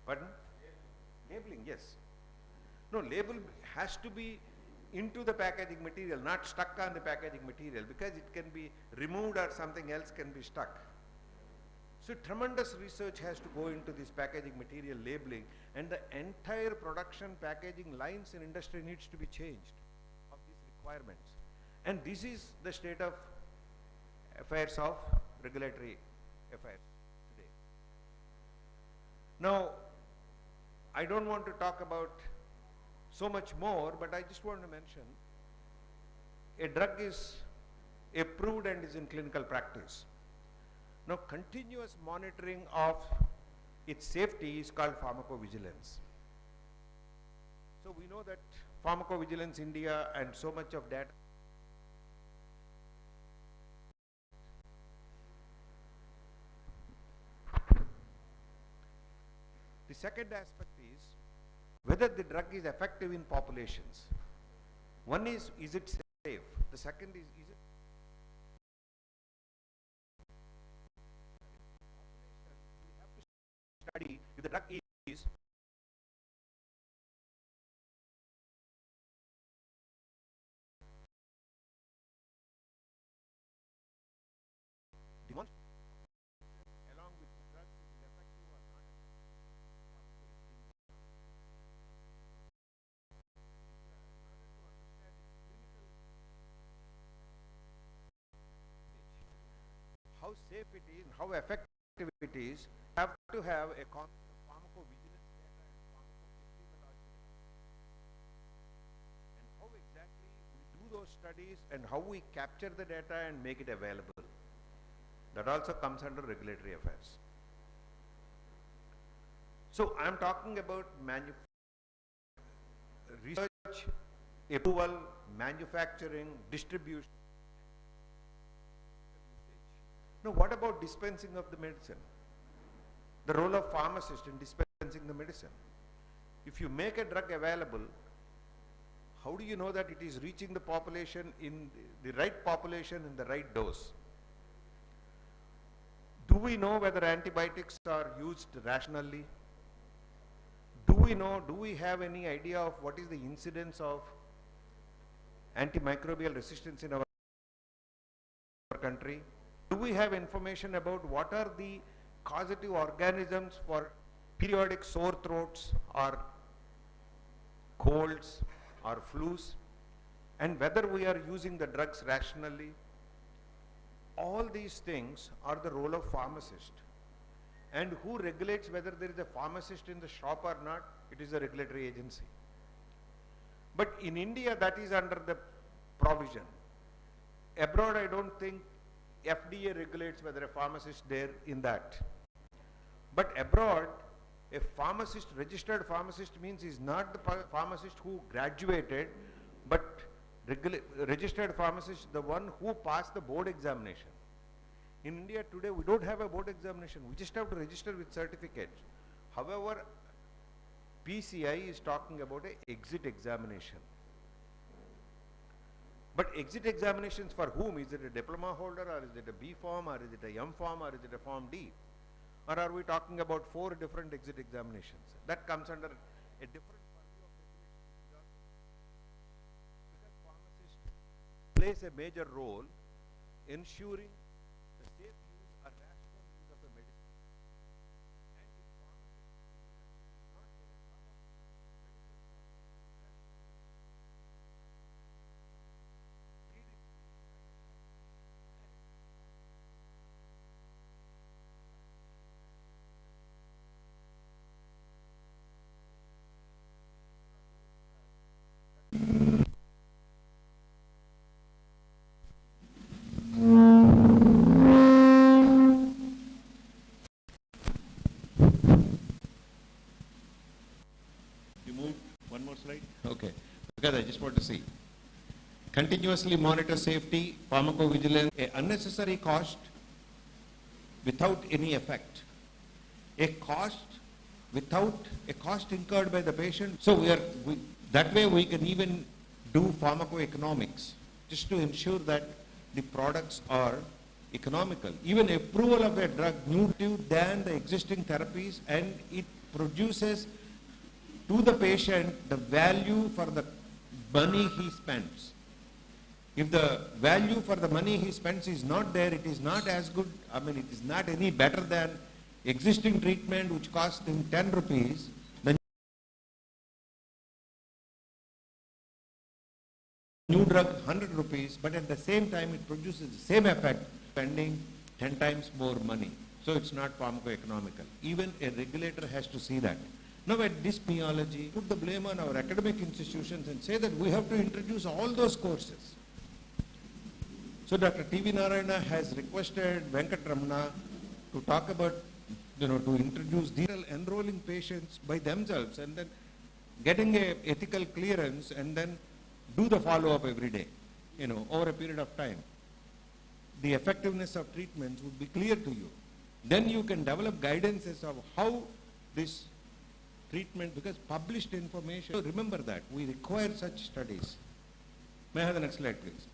Pardon? Labeling, yes. No, label has to be into the packaging material, not stuck on the packaging material, because it can be removed or something else can be stuck. So tremendous research has to go into this packaging material labeling, and the entire production packaging lines in industry needs to be changed of these requirements. And this is the state of affairs of regulatory affairs today. Now, I don't want to talk about so much more, but I just want to mention a drug is approved and is in clinical practice. Now, continuous monitoring of its safety is called pharmacovigilance. So we know that pharmacovigilance India and so much of that. The second aspect is whether the drug is effective in populations. One is it safe? The second is it we have to study if the drug is along with the drug is effective or not how safe it is, how effective it is, have to have a concept of pharmacovigilance data and pharmacoepidemiology data. And how exactly we do those studies and how we capture the data and make it available. That also comes under regulatory affairs. So I am talking about research, approval, manufacturing, distribution. Now, what about dispensing of the medicine? The role of pharmacist in dispensing the medicine. If you make a drug available, how do you know that it is reaching the population in the right population in the right dose? Do we know whether antibiotics are used rationally? Do we have any idea of what is the incidence of antimicrobial resistance in our country? Do we have information about what are the causative organisms for periodic sore throats or colds or flus, and whether we are using the drugs rationally? All these things are the role of pharmacist. And who regulates whether there is a pharmacist in the shop or not? It is a regulatory agency. But in India, that is under the provision. Abroad, I don't think FDA regulates whether a pharmacist there in that. But abroad, a pharmacist, registered pharmacist means is not the pharmacist who graduated, but registered pharmacist, the one who passed the board examination. In India today, we don't have a board examination. We just have to register with certificate. However, PCI is talking about an exit examination. But exit examinations for whom? Is it a diploma holder, or is it a B form, or is it a M form, or is it a Form D? Or are we talking about 4 different exit examinations? That comes under a different purview of regulation. Because pharmacist plays a major role ensuring the safe use or rational use of a medicine. And if pharmacist is not there, some of the medical Okay, because I just want to see. Continuously monitor safety, pharmacovigilance, a unnecessary cost without any effect. A cost without a cost incurred by the patient. So that way we can even do pharmacoeconomics just to ensure that the products are economical. Even approval of a drug new than the existing therapies, and it produces to the patient the value for the money he spends. If the value for the money he spends is not there, it is not as good, I mean, it is not any better than existing treatment which costs him 10 rupees. The new drug 100 rupees, but at the same time it produces the same effect, spending 10 times more money. So it's not pharmacoeconomical. Even a regulator has to see that. Now at this epidemiology, put the blame on our academic institutions and say that we have to introduce all those courses. So Dr. T.V. Narayana has requested Venkatramana to talk about, to introduce these enrolling patients by themselves and then getting a ethical clearance and then do the follow-up every day, over a period of time. The effectiveness of treatments would be clear to you. Then you can develop guidances of how this treatment, because published information, so remember that, we require such studies. May I have the next slide, please?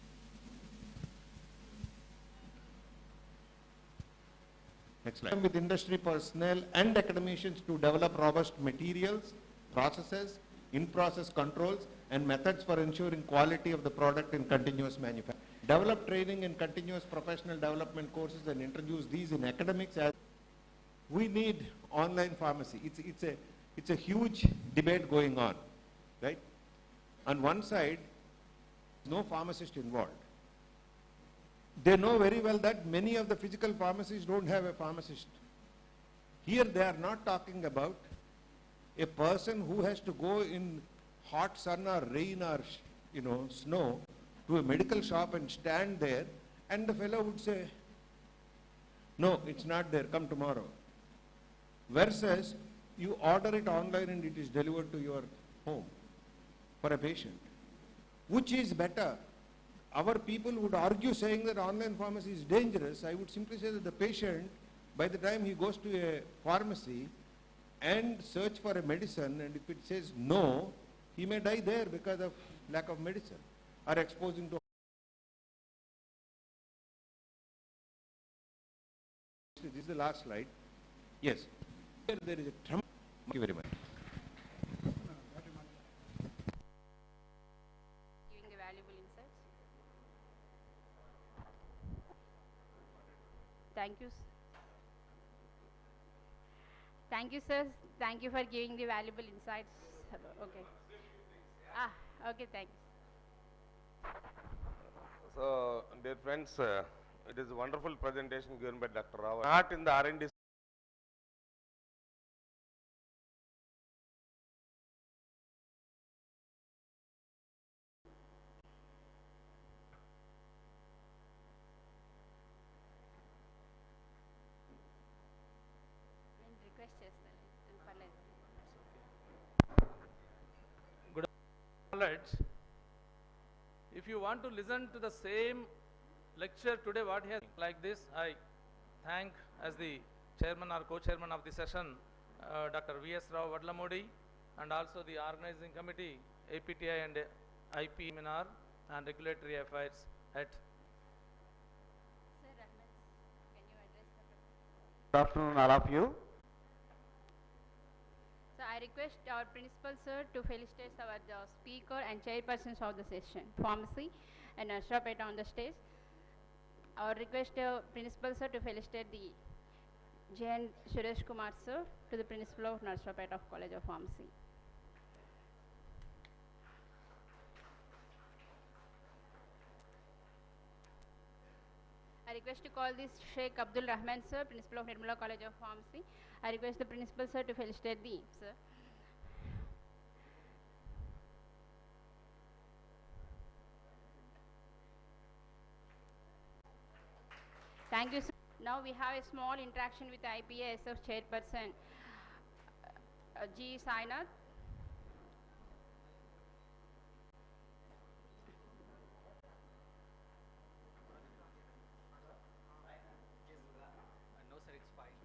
Next slide. With industry personnel and academicians to develop robust materials, processes, in-process controls, and methods for ensuring quality of the product in continuous manufacturing. Develop training and continuous professional development courses and introduce these in academics. As we need online pharmacy. It's a huge debate going on, right? On one side, no pharmacist involved. They know very well that many of the physical pharmacies don't have a pharmacist. Here they are not talking about a person who has to go in hot sun or rain or snow to a medical shop and stand there, and the fellow would say, no, it's not there, come tomorrow. Versus you order it online and it is delivered to your home for a patient. Which is better? Our people would argue saying that online pharmacy is dangerous. I would simply say that the patient, by the time he goes to a pharmacy and search for a medicine, and if it says no, he may die there because of lack of medicine or exposing to. This is the last slide. Yes. Here there is a tremendous. Thank you very much. Giving the valuable insights. Thank you. Thank you, sir. Thank you for giving the valuable insights. Okay. Okay, thanks. So, dear friends, it is a wonderful presentation given by Dr. Rao. Not in the R&D. Request చేస్తాను. పర్లేదు. Good knowledge. If you want to listen to the same lecture today, what he has like this, I thank as the chairman or co-chairman of the session, Dr. V.S. Rao Vadlamudi, and also the organizing committee, APTI and IP seminar and regulatory affairs at. Sir, Rahman, can you address the? Good afternoon, all of you. So I request our principal sir to felicitate our speaker and chairpersons of the session, pharmacy and naturopathy on the stage. Our request principal sir to felicitate the J.N. Suresh Kumar sir to the principal of naturopathy of College of Pharmacy. I request to call this Sheikh Abdul Rahman sir, principal of Nirmala College of Pharmacy. I request the principal sir to felicitate the sir. Thank you, sir. Now we have a small interaction with the IPASF chairperson, G. Sainath. No, sir, it's fine.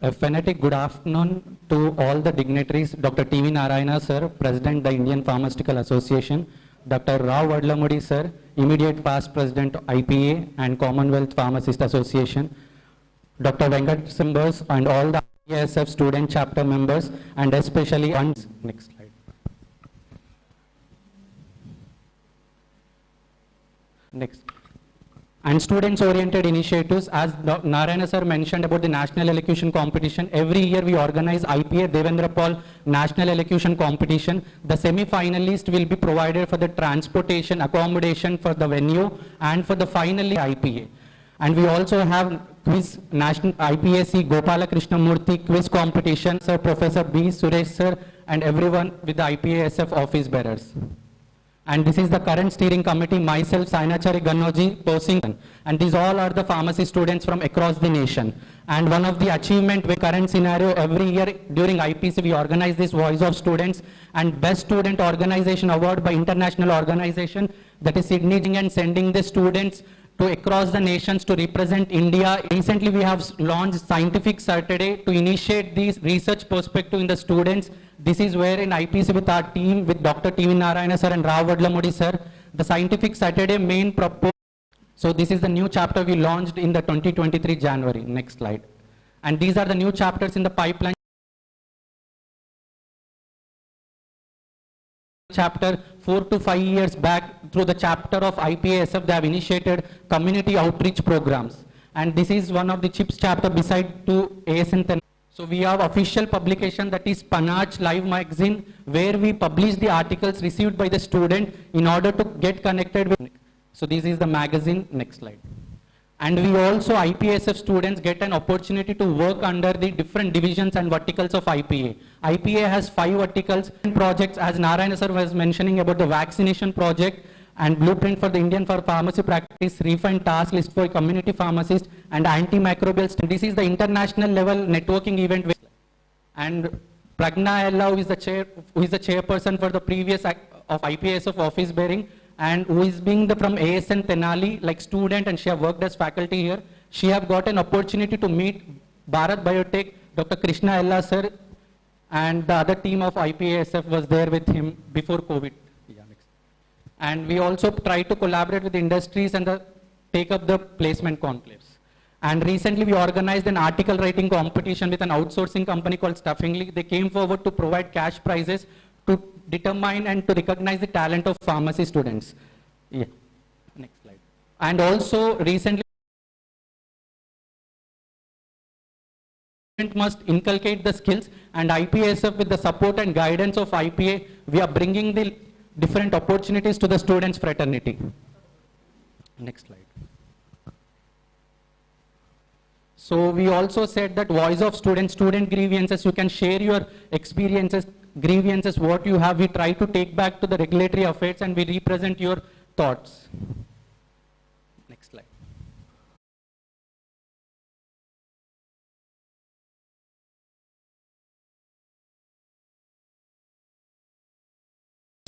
A phonetic good afternoon to all the dignitaries, Dr. T.V. Narayana sir, President the Indian Pharmaceutical Association, Dr. Rao Vadlamudi sir, immediate past President IPA and Commonwealth Pharmacist Association, Dr. Venkat Simbers and all the IASF student chapter members, and especially next slide. Next. And students-oriented initiatives, as Narayana sir mentioned about the National Elocution Competition, every year we organize IPA Devendra Paul National Elocution Competition. The semi-finalists will be provided for the transportation, accommodation for the venue, and for the finally IPA. And we also have quiz, National IPAC Gopala Krishnamurthy quiz competition, Sir Professor B. Suresh sir, and everyone with the IPASF office bearers. And this is the current steering committee, myself, Sainachari Gannoji, Posing, and these all are the pharmacy students from across the nation. And one of the achievement with current scenario, every year during IPC, we organize this Voice of Students and Best Student Organization Award by international organization, that is Sydney, and sending the students to across the nations to represent India. Recently, we have launched Scientific Saturday to initiate this research perspective in the students. This is where in IPC with our team, with Dr. T.V. Narayana sir and Rao Vadlamudi sir, the Scientific Saturday main proposal. So this is the new chapter we launched in the 2023 January. Next slide. And these are the new chapters in the pipeline. Chapter 4 to 5 years back, through the chapter of IPASF, they have initiated community outreach programs. And this is one of the CHIPS chapter beside to ASN Tenali. So we have official publication, that is Panach Live Magazine, where we publish the articles received by the student in order to get connected with. So this is the magazine. Next slide. And we also, IPASF students get an opportunity to work under the different divisions and verticals of IPA. IPA has 5 verticals and projects, as Narayana sir was mentioning about the vaccination project and blueprint for the Indian pharmacy practice, refined task list for community pharmacists, and antimicrobial. This is the international level networking event. And Pragna Ella, who is the chairperson for the previous of IPASF office bearing, and who is being from ASN Tenali, like student, and she have worked as faculty here. She have got an opportunity to meet Bharat Biotech, Dr. Krishna Ella sir, and the other team of IPASF was there with him before COVID. Yeah, next. And we also try to collaborate with industries and take up the placement conclaves. And recently we organized an article writing competition with an outsourcing company called Stuffingly. They came forward to provide cash prizes to determine and to recognize the talent of pharmacy students. Yeah. Next slide. And also recently, must inculcate the skills, and IPASF with the support and guidance of IPA, we are bringing the different opportunities to the students fraternity. Next slide. So we also said that Voice of Students, student grievances, you can share your experiences, grievances, what you have, we try to take back to the regulatory affairs and we represent your thoughts. Next slide.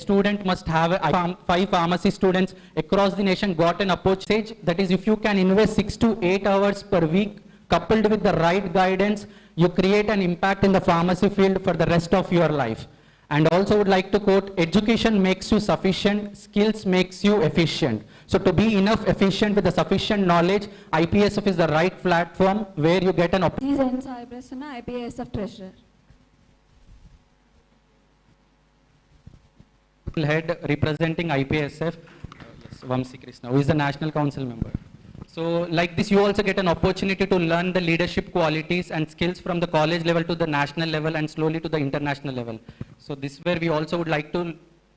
Student must have 5 pharmacy students across the nation got an opportunity, that is if you can invest 6 to 8 hours per week coupled with the right guidance, you create an impact in the pharmacy field for the rest of your life. And also would like to quote, education makes you sufficient, skills makes you efficient. So to be enough efficient with the sufficient knowledge, IPSF is the right platform where you get an opportunity. This is IPSF Treasurer. Head representing IPSF, yes, Vamsi Krishna, who is the National Council member. So like this, you also get an opportunity to learn the leadership qualities and skills from the college level to the national level and slowly to the international level. So this is where we also would like to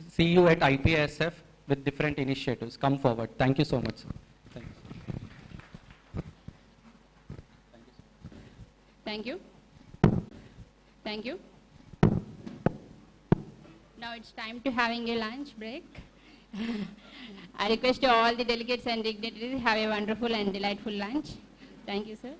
see you at IPSF with different initiatives. Come forward. Thank you so much. Thank you. Thank you. Thank you. Now it's time to having a lunch break. I request all the delegates and dignitaries have a wonderful and delightful lunch. Thank you, sir.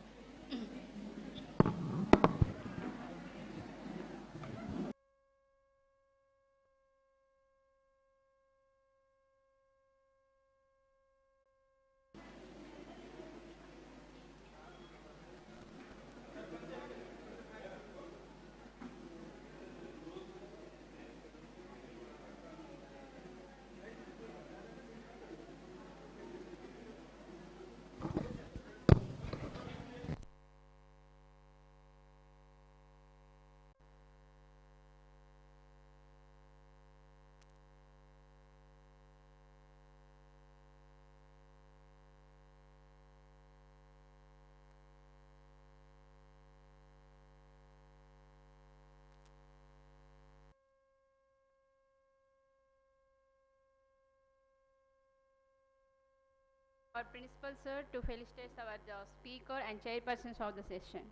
Our principal sir to felicitate our speaker and chairpersons of the session.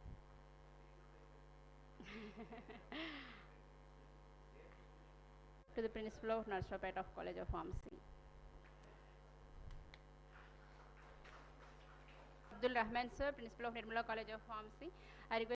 To the principal of Narsapet of College of Pharmacy. Abdul Rahman sir, principal of Nirmala College of Pharmacy. I request